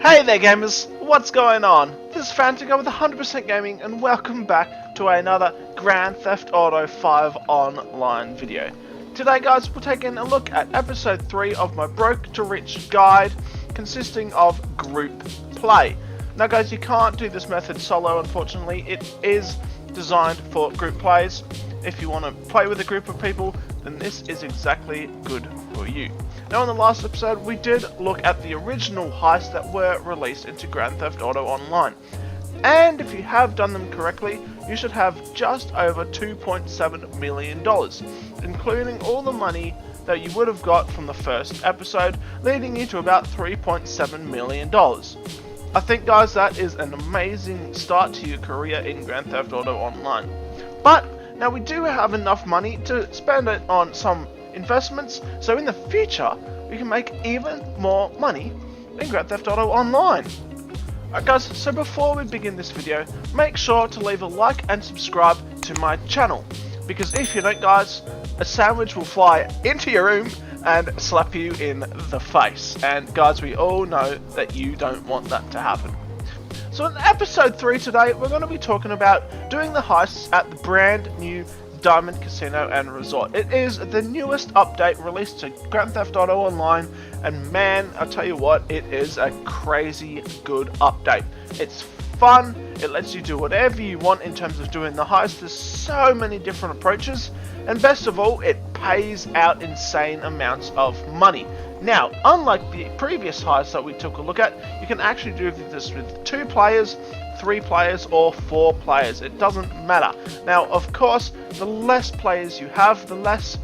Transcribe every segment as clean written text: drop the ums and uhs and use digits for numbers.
Hey there gamers, what's going on? This is Fantica with 100% Gaming and welcome back to another Grand Theft Auto 5 online video. Today guys, we're taking a look at episode 3 of my Broke to Rich guide consisting of group play. Now guys, you can't do this method solo unfortunately. It is designed for group plays. If you want to play with a group of people, then this is exactly good for you. Now in the last episode we did look at the original heists that were released into Grand Theft Auto Online. And if you have done them correctly, you should have just over $2.7 million, including all the money that you would have got from the first episode, leading you to about $3.7 million. I think guys, that is an amazing start to your career in Grand Theft Auto Online. But now we do have enough money to spend it on some investments, so in the future we can make even more money in Grand Theft Auto Online. Alright guys, so before we begin this video, make sure to leave a like and subscribe to my channel, because if you don't guys, a sandwich will fly into your room and slap you in the face, and guys, we all know that you don't want that to happen. So in episode 3 today, we're going to be talking about doing the heists at the brand new Diamond Casino and Resort. It is the newest update released to Grand Theft Auto Online, and man, I'll tell you what, it is a crazy good update. It's fun, it lets you do whatever you want in terms of doing the heist. There's so many different approaches, and best of all, it pays out insane amounts of money. Now, unlike the previous heists that we took a look at, you can actually do this with 2 players, 3 players, or 4 players. It doesn't matter. Now, of course, the less players you have, the less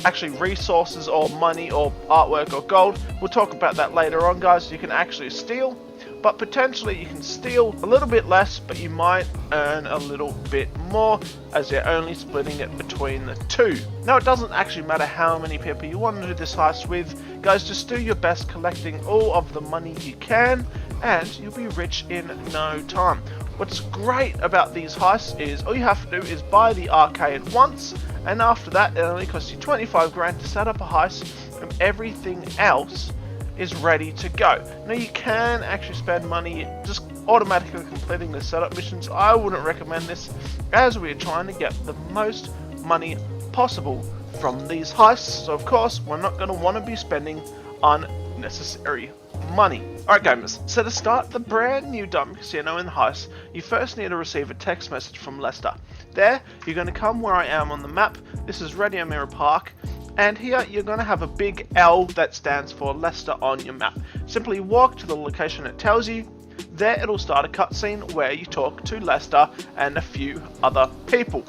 actually resources or money or artwork or gold. We'll talk about that later on, guys. You can actually steal, but potentially you can steal a little bit less, but you might earn a little bit more as you're only splitting it between the 2. Now, it doesn't actually matter how many people you want to do this heist with. Guys, just do your best collecting all of the money you can, and you'll be rich in no time. What's great about these heists is all you have to do is buy the arcade once, and after that it only costs you 25 grand to set up a heist, and everything else is ready to go. Now you can actually spend money just automatically completing the setup missions. I wouldn't recommend this, as we're trying to get the most money possible from these heists, so of course we're not going to want to be spending unnecessary money. Alright gamers, so to start the brand new Diamond Casino in the heist, you first need to receive a text message from Lester. There, you're going to come where I am on the map. This is Radio Mirror Park, and here you're going to have a big L that stands for Lester on your map. Simply walk to the location it tells you. There it'll start a cutscene where you talk to Lester and a few other people.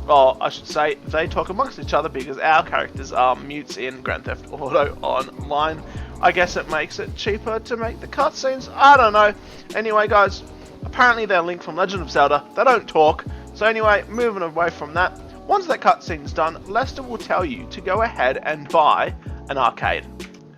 Or I should say, they talk amongst each other because our characters are mutes in Grand Theft Auto Online. I guess it makes it cheaper to make the cutscenes, I don't know. Anyway guys, apparently they're linked from Legend of Zelda, they don't talk. So anyway, moving away from that, once that cutscene's done, Lester will tell you to go ahead and buy an arcade.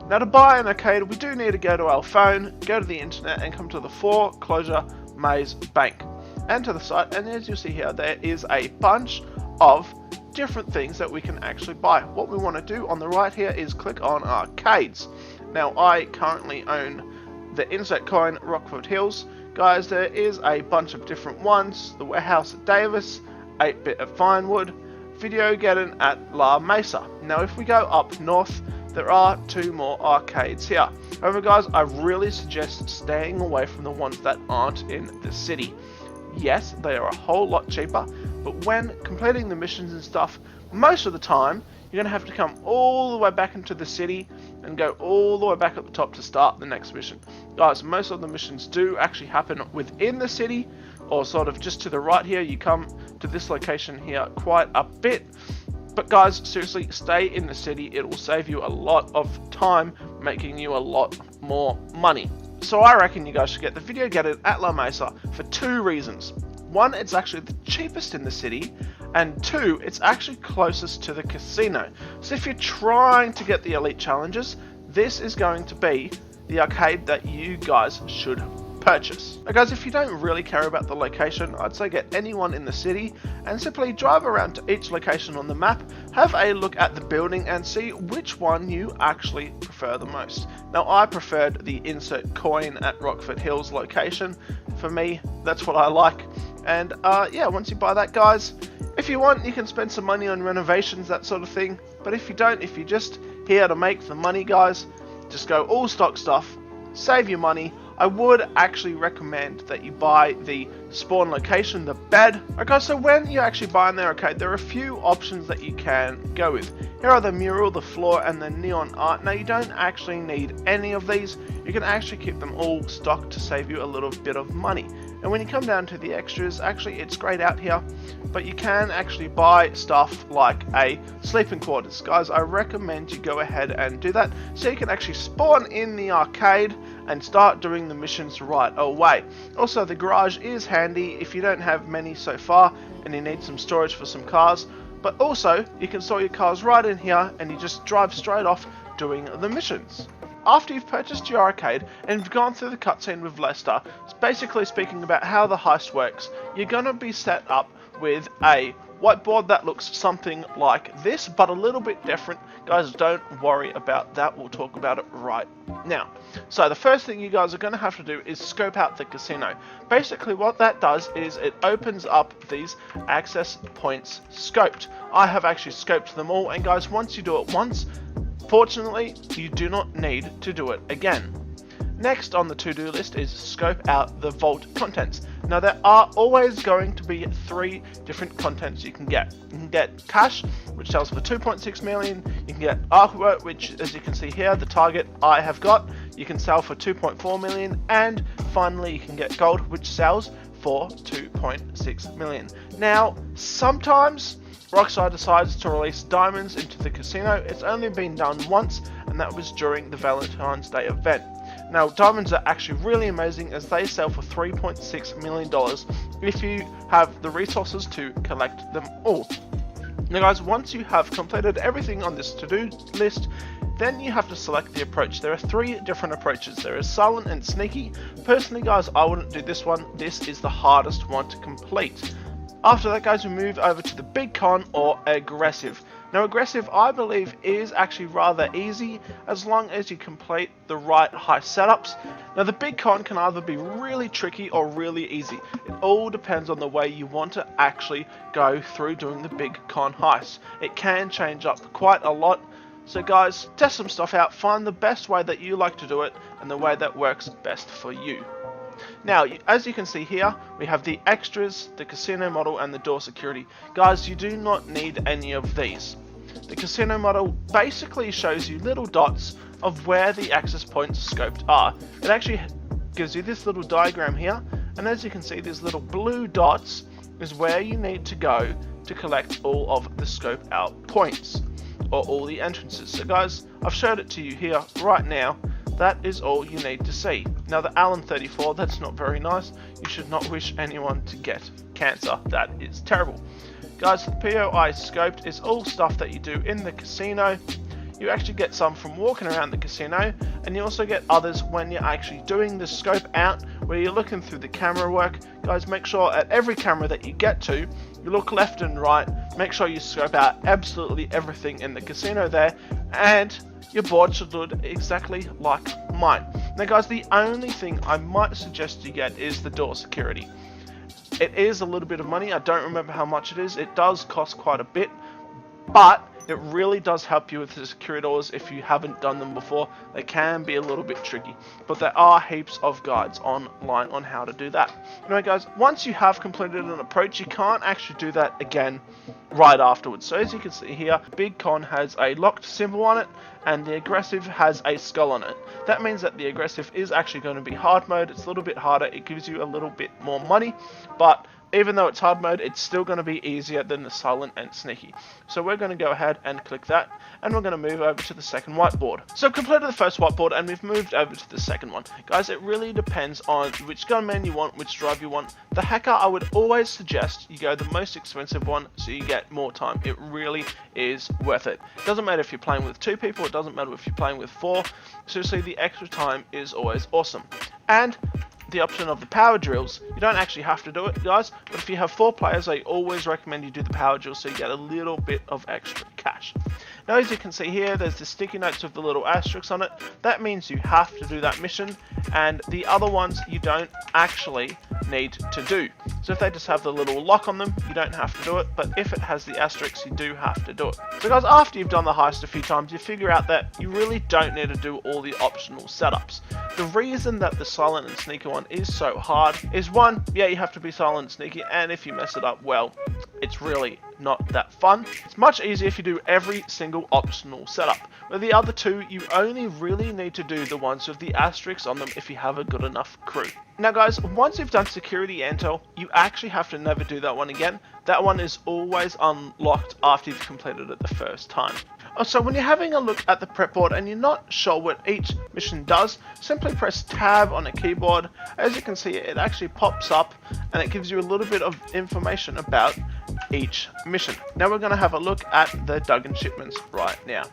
Now to buy an arcade, we do need to go to our phone, go to the internet and come to the Foreclosure Maze Bank. And to the site, and as you see here, there is a bunch of different things that we can actually buy. What we want to do on the right here is click on arcades. Now I currently own the Insert Coin Rockford Hills. Guys, there is a bunch of different ones. The Warehouse at Davis, 8-Bit at Vinewood, Videogeddon at La Mesa. Now if we go up north, there are 2 more arcades here. However guys, I really suggest staying away from the ones that aren't in the city. Yes, they are a whole lot cheaper, but when completing the missions and stuff, most of the time, you're going to have to come all the way back into the city and go all the way back at the top to start the next mission. Guys, most of the missions do actually happen within the city, or sort of just to the right here. You come to this location here quite a bit. But guys, seriously, stay in the city. It will save you a lot of time, making you a lot more money. So I reckon you guys should get the Videogeddon at La Mesa for 2 reasons. 1, it's actually the cheapest in the city, and 2, it's actually closest to the casino. So if you're trying to get the elite challenges, this is going to be the arcade that you guys should purchase. Now guys, if you don't really care about the location, I'd say get anyone in the city and simply drive around to each location on the map, have a look at the building and see which one you actually prefer the most. Now I preferred the insert coin at Rockford Hills location. For me, that's what I like. And yeah, once you buy that, guys, if you want, you can spend some money on renovations, that sort of thing. But if you don't, if you're just here to make the money, guys, just go all stock stuff, save your money. I would actually recommend that you buy the spawn location, the bed. Okay, so when you actually buy in there, okay, there are a few options that you can go with. Here are the mural, the floor, and the neon art. Now you don't actually need any of these. You can actually keep them all stocked to save you a little bit of money. And when you come down to the extras, actually it's grayed out here, but you can actually buy stuff like a sleeping quarters. Guys, I recommend you go ahead and do that so you can actually spawn in the arcade and start doing the missions right away. Also, the garage is handy if you don't have many so far and you need some storage for some cars, but also you can store your cars right in here and you just drive straight off doing the missions. After you've purchased your arcade and you've gone through the cutscene with Lester, it's basically speaking about how the heist works, you're going to be set up with a whiteboard that looks something like this, but a little bit different. Guys, don't worry about that, we'll talk about it right now. So the first thing you guys are going to have to do is scope out the casino. Basically what that does is it opens up these access points scoped. I have actually scoped them all, and guys, once you do it once, fortunately, you do not need to do it again. Next on the to-do list is scope out the vault contents. Now there are always going to be 3 different contents you can get. You can get cash, which sells for 2.6 million. You can get artwork, which as you can see here, the target I have got, you can sell for 2.4 million. And finally you can get gold, which sells for 2.6 million. Now sometimes Rockstar decides to release diamonds into the casino. It's only been done once, and that was during the Valentine's Day event. Now, diamonds are actually really amazing as they sell for $3.6 million if you have the resources to collect them all. Now guys, once you have completed everything on this to-do list, then you have to select the approach. There are 3 different approaches. There is silent and sneaky. Personally guys, I wouldn't do this one. This is the hardest one to complete. After that guys, we move over to the big con or aggressive. Now aggressive, I believe, is actually rather easy as long as you complete the right heist setups. Now the big con can either be really tricky or really easy. It all depends on the way you want to actually go through doing the big con heist. It can change up quite a lot. So guys, test some stuff out, find the best way that you like to do it and the way that works best for you. Now, as you can see here, we have the extras, the casino model, and the door security. Guys, you do not need any of these. The casino model basically shows you little dots of where the access points scoped are. It actually gives you this little diagram here, and as you can see, these little blue dots is where you need to go to collect all of the scope out points, or all the entrances. So guys, I've showed it to you here right now. That is all you need to see. Now the Allen 34, that's not very nice. You should not wish anyone to get cancer. That is terrible. Guys, the POI scoped is all stuff that you do in the casino. You actually get some from walking around the casino, and you also get others when you're actually doing the scope out, where you're looking through the camera work. Guys, make sure at every camera that you get to, you look left and right, make sure you scope out absolutely everything in the casino there, and your board should look exactly like mine. Now guys, the only thing I might suggest you get is the door security. It is a little bit of money, I don't remember how much it is, it does cost quite a bit, but it really does help you with the security doors if you haven't done them before. They can be a little bit tricky, but there are heaps of guides online on how to do that. Anyway guys, once you have completed an approach, you can't actually do that again right afterwards. So as you can see here, Big Con has a locked symbol on it, and the aggressive has a skull on it. That means that the aggressive is actually going to be hard mode. It's a little bit harder, it gives you a little bit more money, but even though it's hard mode, it's still going to be easier than the silent and sneaky. So we're going to go ahead and click that, and we're going to move over to the second whiteboard. So I've completed the first whiteboard, and we've moved over to the second one. Guys, it really depends on which gunman you want, which drive you want. The hacker, I would always suggest you go the most expensive one, so you get more time. It really is worth it. It doesn't matter if you're playing with 2 people, it doesn't matter if you're playing with 4. Seriously, the extra time is always awesome. And the option of the power drills, you don't actually have to do it, guys, but if you have 4 players, I always recommend you do the power drills so you get a little bit of extra cash. Now, as you can see here, there's the sticky notes with the little asterisks on it. That means you have to do that mission, and the other ones you don't actually need to do. So if they just have the little lock on them, you don't have to do it, but if it has the asterisks, you do have to do it. So guys, after you've done the heist a few times, you figure out that you really don't need to do all the optional setups. The reason that the silent and sneaky one is so hard is, one, yeah, you have to be silent and sneaky, and if you mess it up, well, it's really not that fun. It's much easier if you do every single optional setup. With the other two, you only really need to do the ones with the asterisks on them if you have a good enough crew. Now guys, once you've done security intel, you actually have to never do that one again. That one is always unlocked after you've completed it the first time. So when you're having a look at the prep board and you're not sure what each mission does, simply press tab on a keyboard. As you can see, it actually pops up and it gives you a little bit of information about each mission. Now we're going to have a look at the Duggan shipments right now.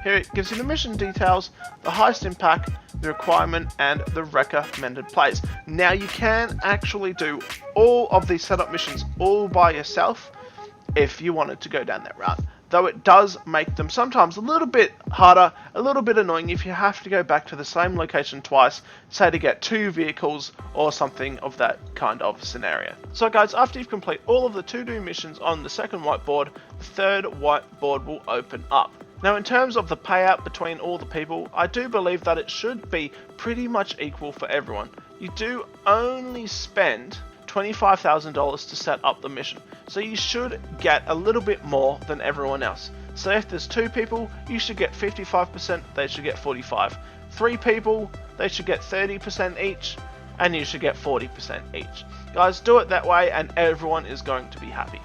Here it gives you the mission details, the heist impact, the requirement, and the recommended plays. Now you can actually do all of these setup missions all by yourself if you wanted to go down that route. Though it does make them sometimes a little bit harder, a little bit annoying if you have to go back to the same location twice, say to get 2 vehicles or something of that kind of scenario. So guys, after you've completed all of the to-do missions on the second whiteboard, the third whiteboard will open up. Now in terms of the payout between all the people, I do believe that it should be pretty much equal for everyone. You do only spend $25,000 to set up the mission, so you should get a little bit more than everyone else. So if there's 2 people, you should get 55%, they should get 45%. 3 people, they should get 30% each, and you should get 40% each. Guys, do it that way and everyone is going to be happy.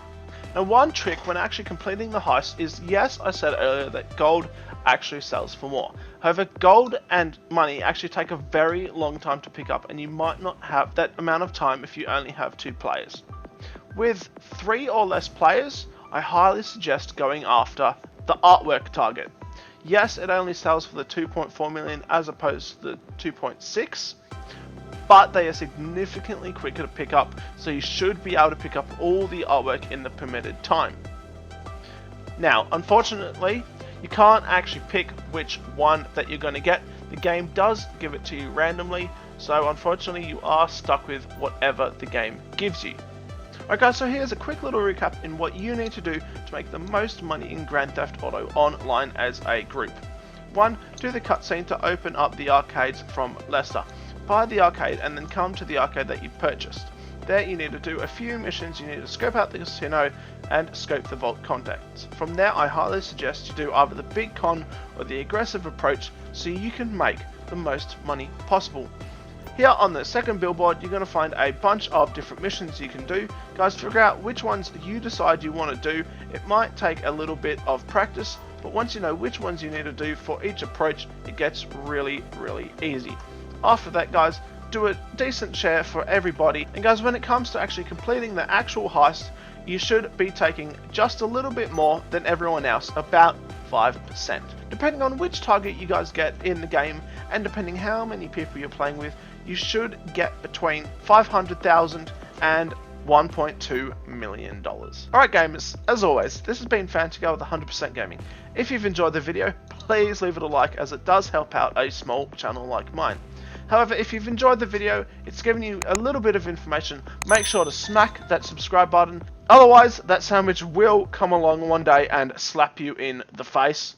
Now one trick when actually completing the heist is, yes, I said earlier that gold actually sells for more. However, gold and money actually take a very long time to pick up, and you might not have that amount of time if you only have 2 players. With 3 or less players, I highly suggest going after the artwork target. Yes, it only sells for the 2.4 million as opposed to the 2.6, but they are significantly quicker to pick up, so you should be able to pick up all the artwork in the permitted time. Now, unfortunately, you can't actually pick which one that you're going to get. The game does give it to you randomly, so unfortunately you are stuck with whatever the game gives you. Alright guys, so here's a quick little recap in what you need to do to make the most money in Grand Theft Auto Online as a group. 1. Do the cutscene to open up the arcades from Lester. Buy the arcade and then come to the arcade that you purchased. There you need to do a few missions. You need to scope out the casino and scope the vault contacts. From there, I highly suggest you do either the big con or the aggressive approach so you can make the most money possible. Here on the second billboard, you're going to find a bunch of different missions you can do. Guys, figure out which ones you decide you want to do. It might take a little bit of practice, but once you know which ones you need to do for each approach, it gets really, really easy. After that, guys, do a decent share for everybody. And guys, when it comes to actually completing the actual heist, you should be taking just a little bit more than everyone else, about 5%. Depending on which target you guys get in the game, and depending how many people you're playing with, you should get between $500,000 and $1.2 million. Alright gamers, as always, this has been Fantigo with 100% Gaming. If you've enjoyed the video, please leave it a like, as it does help out a small channel like mine. However, if you've enjoyed the video, it's given you a little bit of information, make sure to smack that subscribe button. Otherwise, that sandwich will come along one day and slap you in the face.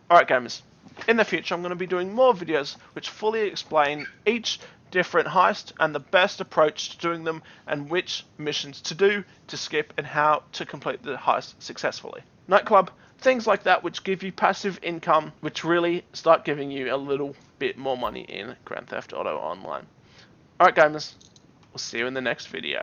Alright gamers, in the future I'm going to be doing more videos which fully explain each different heist and the best approach to doing them, and which missions to do, to skip, and how to complete the heist successfully. Nightclub, things like that which give you passive income, which really start giving you a little bit more money in Grand Theft Auto Online. Alright gamers, we'll see you in the next video.